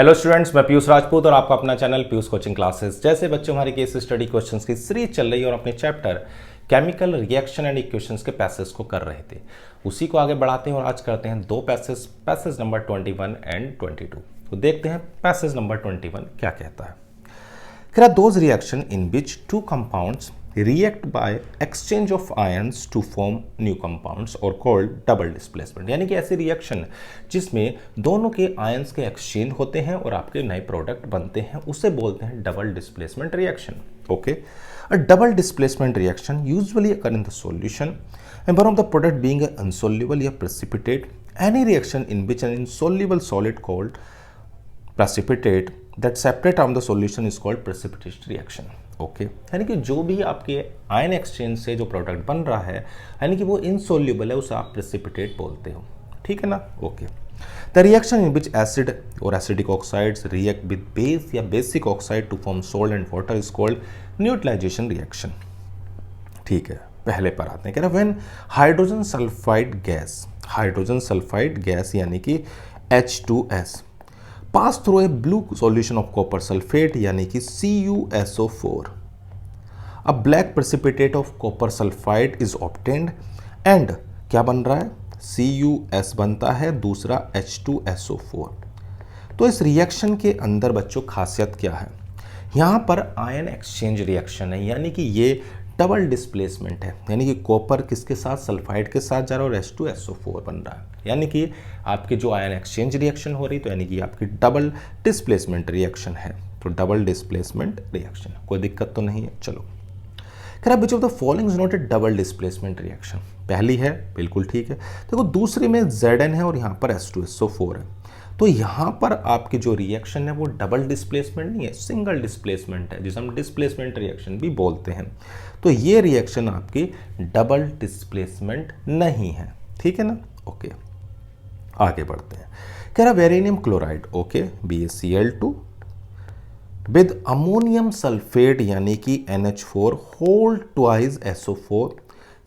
Hello students, मैं पीयूष राजपूत और आपका अपना चैनल पीयूष कोचिंग क्लासेस। जैसे बच्चों हमारी केस स्टडी क्वेश्चंस की सीरीज चल रही है और अपने chapter chemical reaction and equations के पैसेज को कर रहे थे, उसी को आगे बढ़ाते हैं और आज करते हैं दो पैसेज नंबर 21 एंड 22। तो देखते हैं पैसेज नंबर 21 क्या कहता है। There are those reactions in which two compounds react by exchange of ions to form new compounds or called double displacement। यानी कि ऐसे रिएक्शन जिसमें दोनों के आयंस के एक्सचेंज होते हैं और आपके नए प्रोडक्ट बनते हैं, उसे बोलते हैं double displacement reaction. Okay, a double displacement reaction usually occur in the solution and one of the product being an insoluble या precipitate। Any reaction in which an insoluble solid called precipitate that separate from the solution is called precipitation reaction। Okay, यानी कि जो भी आपके ion exchange से जो product बन रहा है यानी कि वो इनसोल्यूबल है, उसे आप प्रेसिपिटेट बोलते हो। ठीक है ना। Okay, the reaction in which acid और acidic oxides react with base या basic oxide to form salt and water is called neutralisation reaction. ठीक है, पहले पर आते हैं। कह रहा व्हेन हाइड्रोजन सल्फाइड गैस यानी कि H2S pass through a blue solution of copper sulphate यानी कि CuSO4, a black precipitate of copper sulphide is obtained and क्या बन रहा है, CuS बनता है, दूसरा H2SO4। तो इस रिएक्शन के अंदर बच्चों खासियत क्या है, यहाँ पर आयन एक्सचेंज रिएक्शन है, यानी कि ये डबल डिस्प्लेसमेंट है, यानी कि कॉपर किसके साथ, सल्फाइड के साथ जा रहा है और H2SO4 बन रहा है, यानी कि आपके जो आयन एक्सचेंज रिएक्शन हो रही, तो यानी कि आपकी डबल डिस्प्लेसमेंट रिएक्शन है। तो डबल डिस्प्लेसमेंट रिएक्शन, कोई दिक्कत तो नहीं है। चलो, खैर विच of the following is not A double displacement reaction. पहली है, बिल्कुल ठीक है। देखो दूसरी में Zn है और यहाँ पर H2SO4 है, तो यहाँ पर आपकी जो रिएक्शन है वो डबल डिस्प्लेसमेंट नहीं है, सिंगल डिस्प्लेसमेंट है, जिसे हम डिस्प्लेसमेंट रिएक्शन भी बोलते हैं। तो ये रिएक्शन आपकी डबल डिस्प्लेसमेंट नहीं है। ठीक है ना। ओके, आगे बढ़ते हैं। कह रहा beryllium chloride, okay, BaCl2 with ammonium sulphate यानी कि NH4 होल ट्वाइस SO4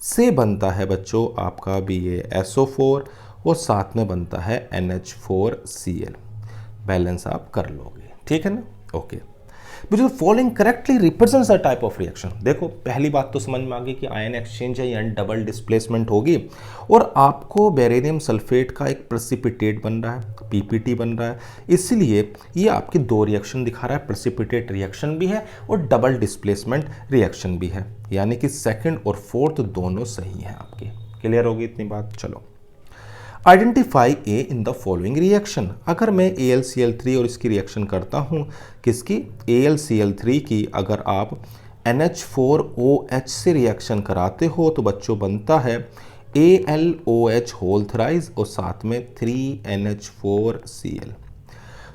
से बनता है बच्चों आपका BaSO4 और साथ में बनता है NH4Cl। बैलेंस आप कर लोगे। ठीक है ना। ओके, जो following correctly represents the type of reaction. देखो पहली बात तो समझ में आ गई कि आयन एक्सचेंज है यानी डबल डिस्प्लेसमेंट होगी और आपको बेरिलियम सल्फेट का एक प्रेसिपिटेट बन रहा है, PPT बन रहा है, इसलिए ये आपकी दो रिएक्शन दिखा रहा है, प्रेसिपिटेट रिएक्शन भी है और डबल डिस्प्लेसमेंट रिएक्शन भी है, यानी कि सेकंड और फोर्थ दोनों सही हैं आपके। क्लियर होगी इतनी बात। चलो, identify A in the following reaction. अगर मैं AlCl3 और इसकी रिएक्शन करता हूँ, किसकी, AlCl3 की, अगर आप NH4OH से रिएक्शन कराते हो तो बच्चों बनता है AlOH होल थ्राइस और साथ में 3NH4Cl।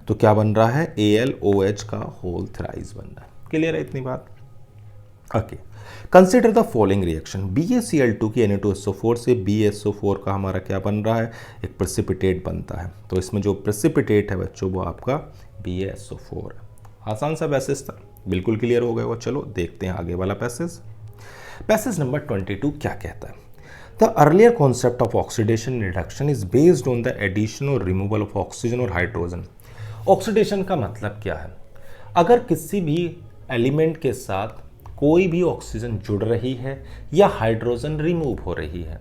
तो क्या बन रहा है, AlOH का होल थ्राइस बन रहा है। क्लियर है इतनी बात। Okay, consider the following reaction. BaCl2 की Na2SO4 से BaSO4 का हमारा क्या बन रहा है, एक प्रेसिपिटेट बनता है। तो इसमें जो प्रेसिपिटेट है बच्चों वो आपका BaSO4 है। आसान सा पैसेज था, बिल्कुल क्लियर हो गया वो। चलो देखते हैं आगे वाला पैसेज। पैसेज नंबर 22 क्या कहता है। The earlier concept of oxidation reduction is based on the addition और रिमूवल ऑफ ऑक्सीजन और हाइड्रोजन। ऑक्सीडेशन का मतलब क्या है, अगर किसी भी एलिमेंट के साथ कोई भी ऑक्सीजन जुड़ रही है या हाइड्रोजन रिमूव हो रही है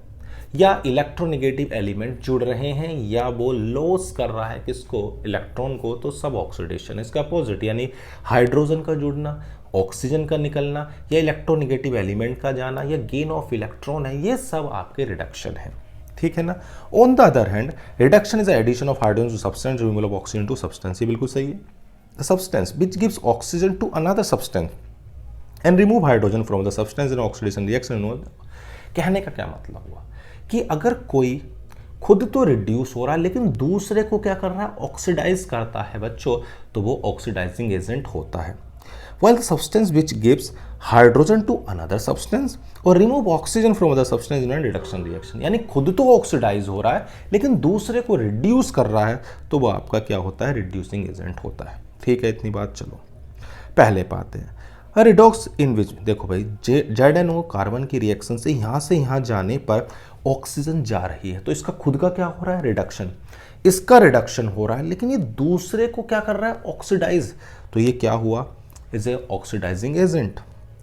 या इलेक्ट्रोनेगेटिव एलिमेंट जुड़ रहे हैं या वो लॉस कर रहा है किसको, इलेक्ट्रॉन को, तो सब ऑक्सीडेशन। इसका अपोजिट यानी हाइड्रोजन का जुड़ना, ऑक्सीजन का निकलना या इलेक्ट्रोनेगेटिव एलिमेंट का जाना या गेन ऑफ इलेक्ट्रॉन है, ये सब आपके रिडक्शन है। ठीक है ना। On the other hand reduction is addition of hydrogen to substance, removal of oxygen to substance. ये बिल्कुल सही है। The substance which gives oxygen to another substance and remove hydrogen from the substance in oxidation reaction. कहने का क्या मतलब हुआ कि अगर कोई खुद तो रिड्यूस हो रहा है लेकिन दूसरे को क्या कर रहा है, ऑक्सीडाइज करता है बच्चों, तो वो ऑक्सीडाइजिंग एजेंट होता है। while the substance which gives hydrogen to another substance और remove oxygen from other substance in a reduction reaction, यानी खुद तो ऑक्सीडाइज हो रहा है लेकिन दूसरे को रिड्यूस कर रहा है, तो वो आपका क्या होता है, रिड्यूसिंग एजेंट होता है। ठीक है इतनी बात। चलो पहले पाते हैं रिडॉक्स इन विच। देखो भाई ZnO कार्बन की रिएक्शन से यहाँ जाने पर ऑक्सीजन जा रही है, तो इसका खुद का क्या हो रहा है, रिडक्शन। इसका रिडक्शन हो रहा है, लेकिन ये दूसरे को क्या कर रहा है, ऑक्सीडाइज, तो ये क्या हुआ, इज ए ऑक्सीडाइजिंग एजेंट,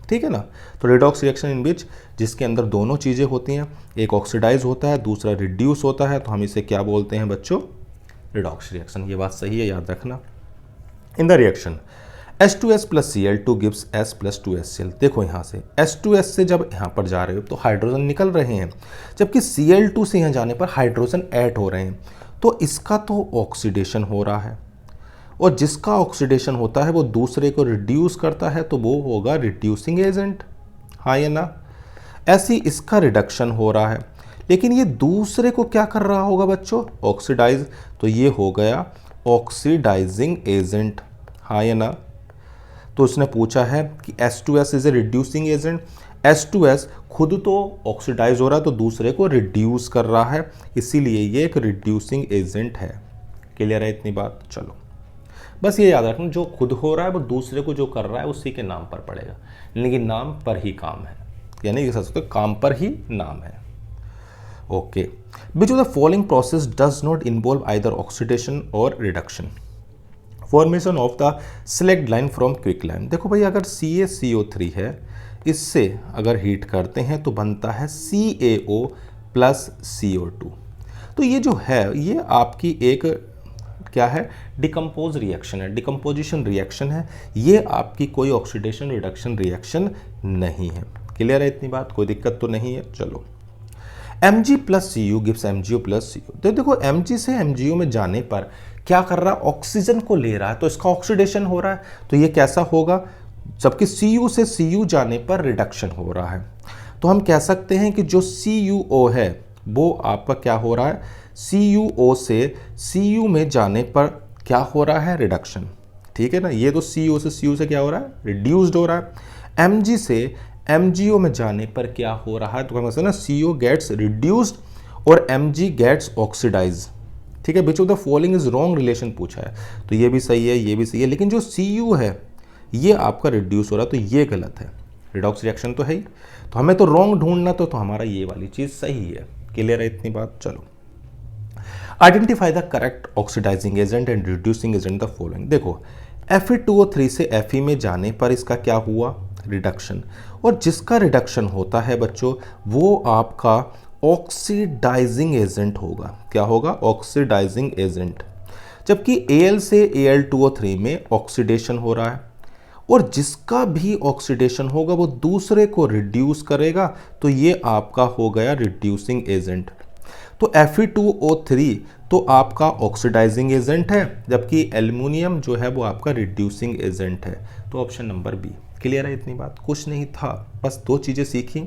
ठीक है ना। तो रिडॉक्स रिएक्शन इन विच, जिसके अंदर दोनों चीज़ें होती हैं, एक ऑक्सीडाइज होता है, दूसरा रिड्यूस होता है, तो हम इसे क्या बोलते हैं बच्चों, रिडॉक्स रिएक्शन। ये बात सही है, याद रखना। In the reaction H2S plus Cl2 gives S plus 2HCl। देखो यहाँ से H2S से जब यहाँ पर जा रहे हो तो हाइड्रोजन निकल रहे हैं, जबकि Cl2 से यहाँ जाने पर हाइड्रोजन ऐड हो रहे हैं, तो इसका तो ऑक्सीडेशन हो रहा है, और जिसका ऑक्सीडेशन होता है वो दूसरे को रिड्यूस करता है, तो वो होगा रिड्यूसिंग एजेंट, हाँ या ना। ऐसी इसका रिडक्शन हो रहा है, लेकिन ये दूसरे को क्या कर रहा होगा बच्चों, ऑक्सीडाइज, तो ये हो गया ऑक्सीडाइजिंग एजेंट, हाँ या ना। तो उसने पूछा है कि H2S is a reducing agent, H2S खुद तो ऑक्सीडाइज हो रहा है तो दूसरे को रिड्यूस कर रहा है, इसीलिए ये एक रिड्यूसिंग एजेंट है। क्लियर है इतनी बात, चलो बस ये याद रखना, जो खुद हो रहा है वो दूसरे को जो कर रहा है उसी के नाम पर पड़ेगा, लेकिन नाम पर ही काम है, यानी ये समझ सकते हो काम पर ही नाम है। Okay, which of the following process does not involve either oxidation और reduction, formation of the select line from quick line. देखो भाई, अगर CaCO3 है, इससे अगर हीट करते हैं तो बनता है CaO प्लस CO2। तो ये जो है ये आपकी एक क्या है, डिकम्पोज रिएक्शन है, डिकम्पोजिशन रिएक्शन है, ये आपकी कोई ऑक्सीडेशन रिडक्शन रिएक्शन नहीं है। क्लियर है इतनी बात, कोई दिक्कत तो नहीं है। चलो, Mg plus Cu gives MgO plus CO। तो देखो Mg से MgO में जाने पर क्या कर रहा है, ऑक्सीजन को ले रहा है, तो इसका ऑक्सीडेशन हो रहा है, तो ये कैसा होगा, जबकि Cu से Cu जाने पर रिडक्शन हो रहा है, तो हम कह सकते हैं कि जो CuO है वो आपका क्या हो रहा है, CuO से Cu में जाने पर क्या हो रहा है, रिडक्शन, ठीक है ना। ये तो CO से Cu से क्या हो रहा है, रिड्यूस्ड हो रहा है। Mg से MgO में जाने पर क्या हो रहा है, तो हम ना CO गेट्स रिड्यूस्ड और Mg गेट्स ऑक्सीडाइज, ठीक है। विच of the following is wrong relation पूछा है, तो ये भी सही है, ये भी सही है, लेकिन जो Cu है ये आपका रिड्यूस हो रहा है, तो ये गलत है, रिडॉक्स रिएक्शन तो है ही, तो हमें तो रॉन्ग ढूंढना, तो हमारा ये वाली चीज़ सही है। क्लियर है इतनी बात, चलो। Identify the correct oxidising agent and reducing agent the following. देखो Fe2O3 से Fe में जाने पर इसका क्या हुआ, रिडक्शन, और जिसका रिडक्शन होता है बच्चों वो आपका ऑक्सीडाइजिंग एजेंट होगा, क्या होगा, ऑक्सीडाइजिंग एजेंट। जबकि Al से Al2O3 में ऑक्सीडेशन हो रहा है, और जिसका भी ऑक्सीडेशन होगा वो दूसरे को रिड्यूस करेगा, तो ये आपका हो गया रिड्यूसिंग एजेंट। तो Fe2O3 तो आपका ऑक्सीडाइजिंग एजेंट है, जबकि एल्युमिनियम जो है वो आपका रिड्यूसिंग एजेंट है, तो ऑप्शन नंबर बी। क्लियर है इतनी बात, कुछ नहीं था, बस दो चीज़ें सीखी।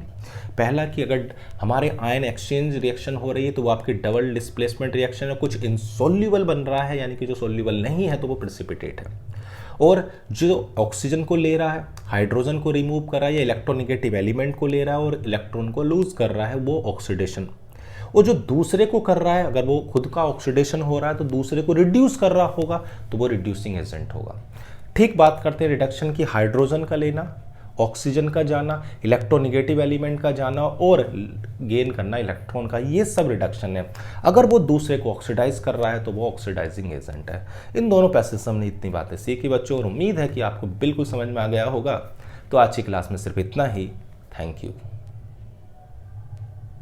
पहला कि अगर हमारे आयन एक्सचेंज रिएक्शन हो रही है तो वो आपकी डबल डिस्प्लेसमेंट रिएक्शन है, कुछ इनसोल्यूबल बन रहा है, यानी कि जो सोल्यूबल नहीं है तो वो प्रेसिपिटेट है, और जो ऑक्सीजन को ले रहा है, हाइड्रोजन को रिमूव कर रहा है, या इलेक्ट्रोनेगेटिव एलिमेंट को ले रहा है और इलेक्ट्रॉन को लूज कर रहा है, वो ऑक्सीडेशन। और जो दूसरे को कर रहा है, अगर वो खुद का ऑक्सीडेशन हो रहा है तो दूसरे को रिड्यूस कर रहा होगा, तो वो रिड्यूसिंग एजेंट होगा। ठीक बात करते हैं रिडक्शन की, हाइड्रोजन का लेना, ऑक्सीजन का जाना, इलेक्ट्रोनेगेटिव एलिमेंट का जाना और गेन करना इलेक्ट्रॉन का, ये सब रिडक्शन है। अगर वो दूसरे को ऑक्सीडाइज कर रहा है तो वो ऑक्सीडाइजिंग एजेंट है। इन दोनों पैसेज से हमने इतनी बातें सीखी बच्चों, और उम्मीद है कि आपको बिल्कुल समझ में आ गया होगा। तो आज की क्लास में सिर्फ इतना ही। Thank you.